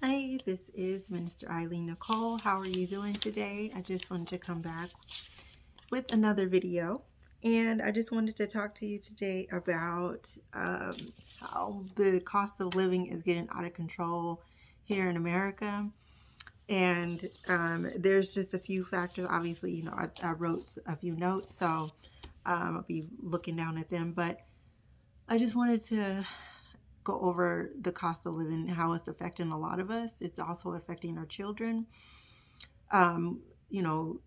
Hi, this is Minister Eileen Nicole. How are you doing today? I just wanted to come back with another video. And I just wanted to talk to you today about how the cost of living is getting out of control here in America. And there's just a few factors. Obviously, I wrote a few notes, so I'll be looking down at them. But I just wanted to go over the cost of living, how it's affecting a lot of us. It's also affecting our children. Um, you know,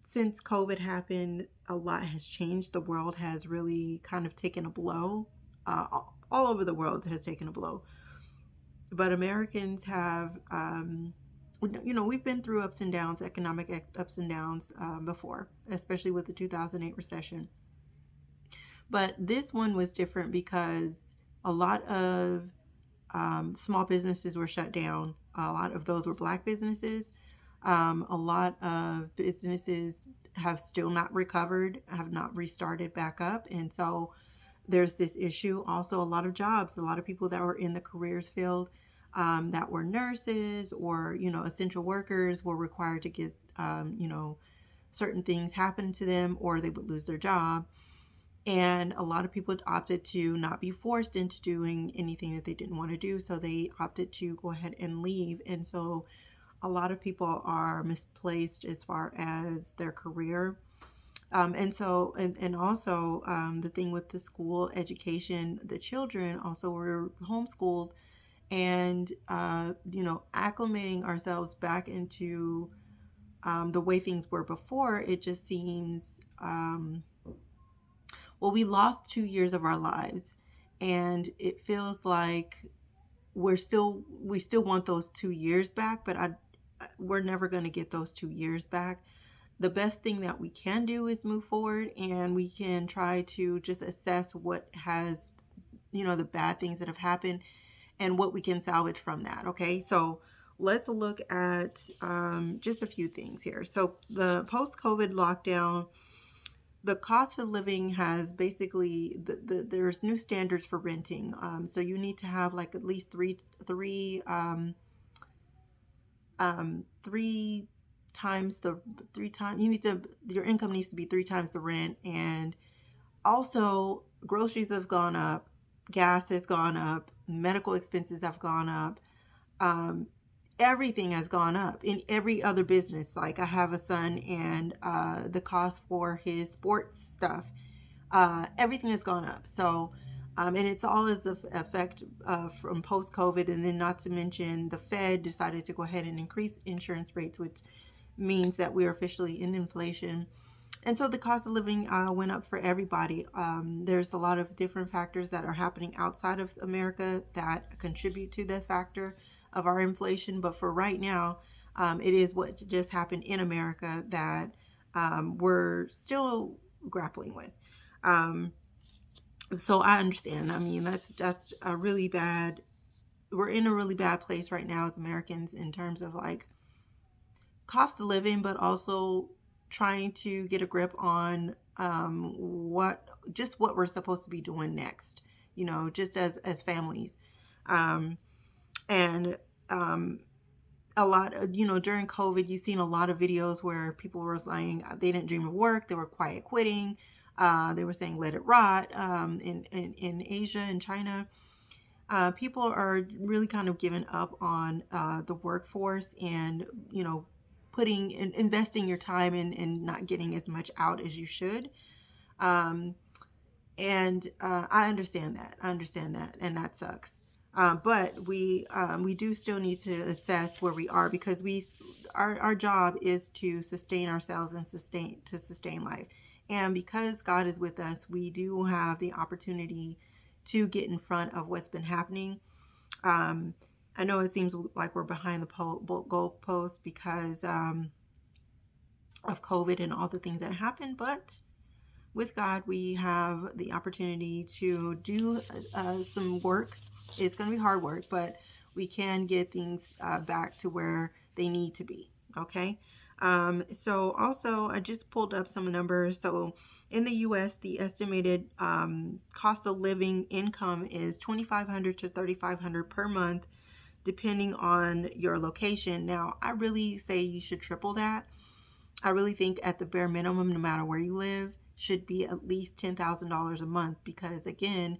since COVID happened, a lot has changed. The world has really kind of taken a blow. All over the world has taken a blow. But Americans have, we've been through ups and downs, economic ups and downs before, especially with the 2008 recession. But this one was different because a lot of small businesses were shut down. A lot of those were Black businesses. A lot of businesses have still not recovered, have not restarted back up. And so there's this issue. Also, a lot of jobs, a lot of people that were in the careers field that were nurses or, essential workers were required to get, certain things happen to them or they would lose their job. And a lot of people opted to not be forced into doing anything that they didn't want to do. So they opted to go ahead and leave. And so a lot of people are misplaced as far as their career. And also the thing with the school education, the children also were homeschooled and, acclimating ourselves back into the way things were before. It just seems, we lost 2 years of our lives, and it feels like we still want those 2 years back, but we're never going to get those 2 years back. The best thing that we can do is move forward, and we can try to just assess what has, the bad things that have happened and what we can salvage from that. Okay, so let's look at just a few things here. So the post-COVID lockdown, the cost of living has basically there's new standards for renting. So you need to have like at least three times you need to, your income needs to be 3 times the rent. And also groceries have gone up, gas has gone up, medical expenses have gone up. Everything has gone up in every other business. Like I have a son, and the cost for his sports stuff, everything has gone up. So, and it's all as the effect from post COVID. And then, not to mention, the Fed decided to go ahead and increase insurance rates, which means that we're officially in inflation. And so the cost of living went up for everybody. There's a lot of different factors that are happening outside of America that contribute to the factor of our inflation. But for right now, it is what just happened in America that we're still grappling with. So I understand. I mean, that's a really bad. We're in a really bad place right now as Americans in terms of like cost of living, but also trying to get a grip on what we're supposed to be doing next. Just as families. And a lot of, during COVID, you've seen a lot of videos where people were saying they didn't dream of work, they were quiet quitting. They were saying let it rot. In Asia and China, people are really kind of giving up on the workforce, and investing your time in and not getting as much out as you should. Um, and I understand that. And that sucks. But we do still need to assess where we are, because our job is to sustain ourselves and sustain life. And because God is with us, we do have the opportunity to get in front of what's been happening. I know it seems like we're behind the goalpost because of COVID and all the things that happened, but with God, we have the opportunity to do some work. It's going to be hard work, but we can get things back to where they need to be. Okay. So also, I just pulled up some numbers. So in the U.S., the estimated cost of living income is $2,500 to $3,500 per month. depending on your location. Now, I really say you should triple that. I really think at the bare minimum, no matter where you live, should be at least $10,000 a month, because again,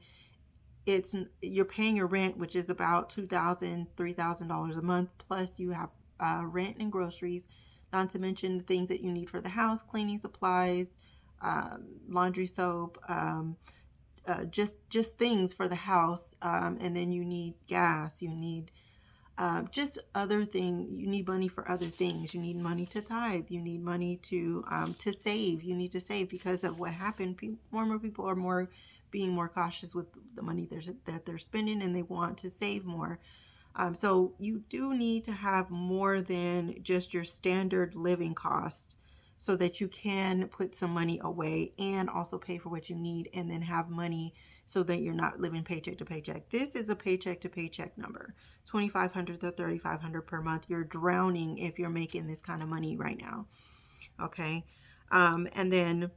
you're paying your rent, which is about $2,000, $3,000 a month, plus you have rent and groceries, not to mention the things that you need for the house, cleaning supplies, laundry soap, just things for the house, and then you need gas, you need just other things. You need money for other things. You need money to tithe. You need money to save. You need to save because of what happened. More and more people are being more cautious with the money that they're spending, and they want to save more. So you do need to have more than just your standard living cost, so that you can put some money away and also pay for what you need, and then have money so that you're not living paycheck to paycheck. This is a paycheck to paycheck number, $2,500 to $3,500 per month. You're drowning if you're making this kind of money right now. Okay. And then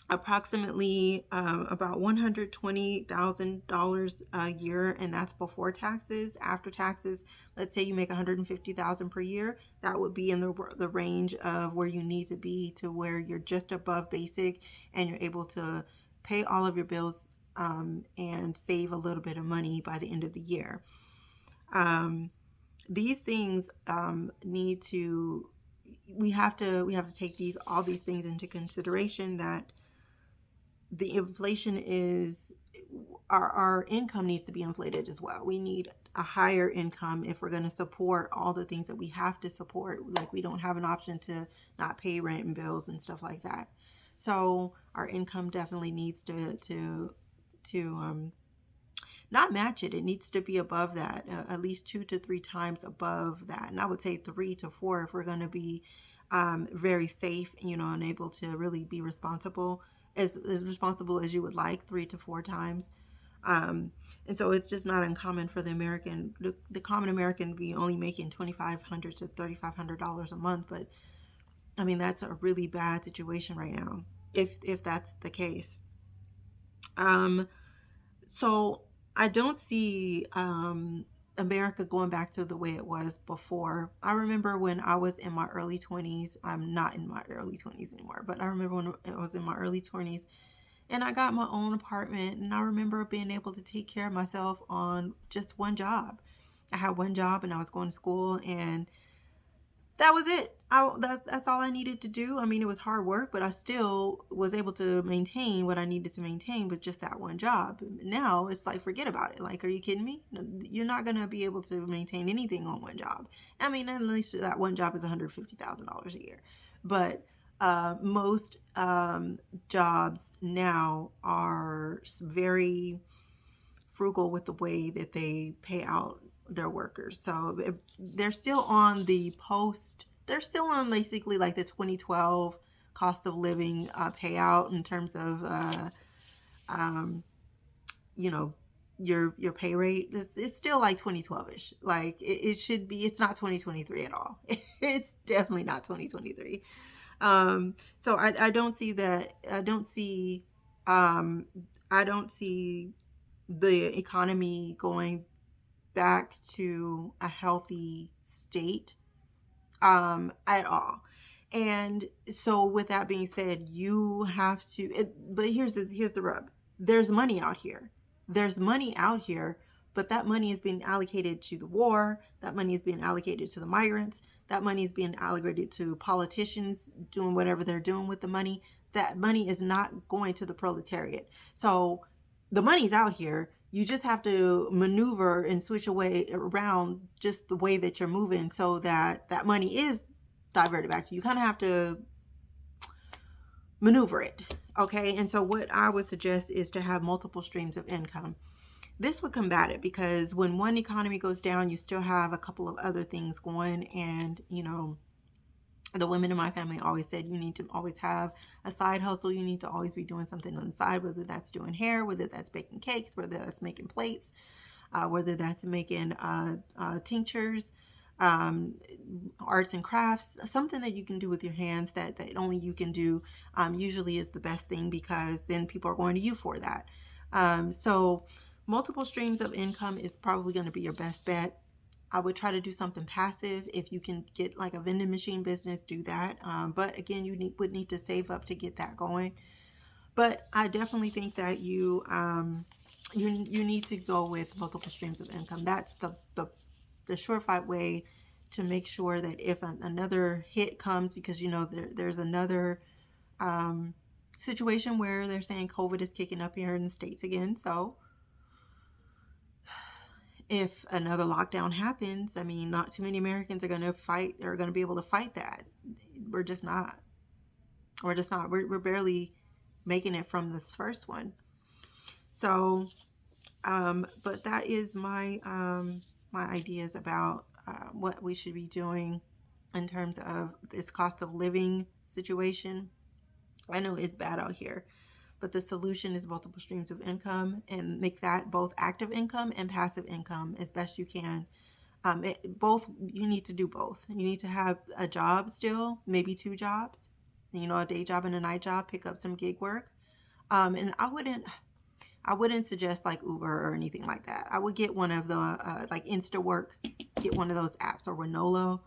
approximately about $120,000 a year, and that's before taxes. After taxes, let's say you make $150,000 per year, that would be in the range of where you need to be, to where you're just above basic and you're able to pay all of your bills and save a little bit of money by the end of the year. These things we have to take all these things into consideration, that the inflation is, our income needs to be inflated as well. We need a higher income if we're going to support all the things that we have to support. Like, we don't have an option to not pay rent and bills and stuff like that. So our income definitely needs to not match it. It needs to be above that, at least 2 to 3 times above that. And I would say 3 to 4 if we're going to be very safe, and able to really be responsible, as responsible as you would like, 3 to 4 times. And so it's just not uncommon for the common American to be only making $2,500 to $3,500 a month. But I mean, that's a really bad situation right now, if that's the case. So I don't see America going back to the way it was before. I remember when I was in my early 20s. I'm not in my early 20s anymore, but I remember when I was in my early 20s and I got my own apartment, and I remember being able to take care of myself on just one job. I had one job and I was going to school, and that was it. That's all I needed to do. I mean, it was hard work, but I still was able to maintain what I needed to maintain with just that one job. Now it's like, forget about it. Like, are you kidding me? You're not going to be able to maintain anything on one job. I mean, at least that one job is $150,000 a year. But most jobs now are very frugal with the way that they pay out their workers. So they're still on they're still on basically like the 2012 cost of living payout, in terms of your pay rate. It's still like 2012ish. Like it should be. It's not 2023 at all. It's definitely not 2023. So I don't see that. I don't see the economy going back to a healthy state at all. And so with that being said, you have to, but here's the rub. There's money out here. But that money is being allocated to the war. That money is being allocated to the migrants. That money is being allocated to politicians doing whatever they're doing with the money. That money is not going to the proletariat. So the money's out here. You just have to maneuver and switch away around just the way that you're moving, so that that money is diverted back to you. You kind of have to maneuver it. Okay. And so what I would suggest is to have multiple streams of income. This would combat it, because when one economy goes down, you still have a couple of other things going. And, the women in my family always said you need to always have a side hustle. You need to always be doing something on the side, whether that's doing hair, whether that's baking cakes, whether that's making plates, whether that's making tinctures, arts and crafts, something that you can do with your hands that only you can do, usually is the best thing, because then people are going to you for that. So multiple streams of income is probably going to be your best bet. I would try to do something passive. If you can get like a vending machine business, do that. But again, would need to save up to get that going. But I definitely think that you need to go with multiple streams of income. That's the surefire way to make sure that if another hit comes, because there's another situation where they're saying COVID is kicking up here in the States again. So if another lockdown happens, I mean, not too many Americans are going to fight, are going to be able to fight that. We're just not. We're just not. We're barely making it from this first one. So, but that is my ideas about what we should be doing in terms of this cost of living situation. I know it's bad out here, but the solution is multiple streams of income, and make that both active income and passive income as best you can. Both, you need to do both. You need to have a job still, maybe 2 jobs, a day job and a night job, pick up some gig work. And I wouldn't suggest like Uber or anything like that. I would get one of the like Instawork, get one of those apps, or Renolo.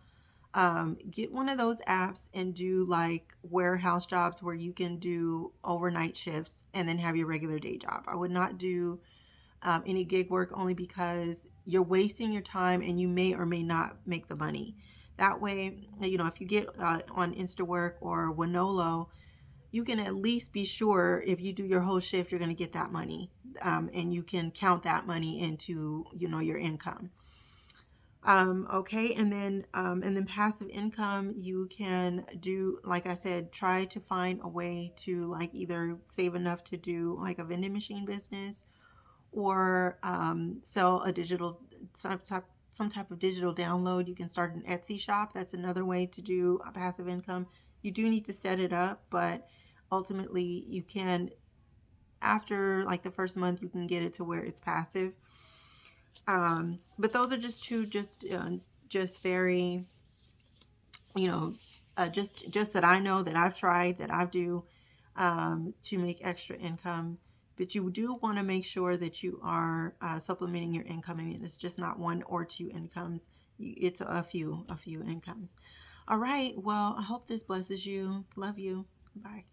Get one of those apps and do like warehouse jobs where you can do overnight shifts and then have your regular day job. I would not do any gig work, only because you're wasting your time and you may or may not make the money. That way, if you get on Instawork or Winolo, you can at least be sure if you do your whole shift, you're going to get that money, and you can count that money into your income. Okay, and then passive income, you can do, like I said, try to find a way to like either save enough to do like a vending machine business, or sell a some type of digital download. You can start an Etsy shop. That's another way to do a passive income. You do need to set it up, but ultimately you can, after like the first month, you can get it to where it's passive. But those are just two, just very, just that I know, that I've tried, that I do, to make extra income. But you do want to make sure that you are supplementing your income, and it's just not 1 or 2 incomes. It's a few incomes. All right. Well, I hope this blesses you. Love you. Bye.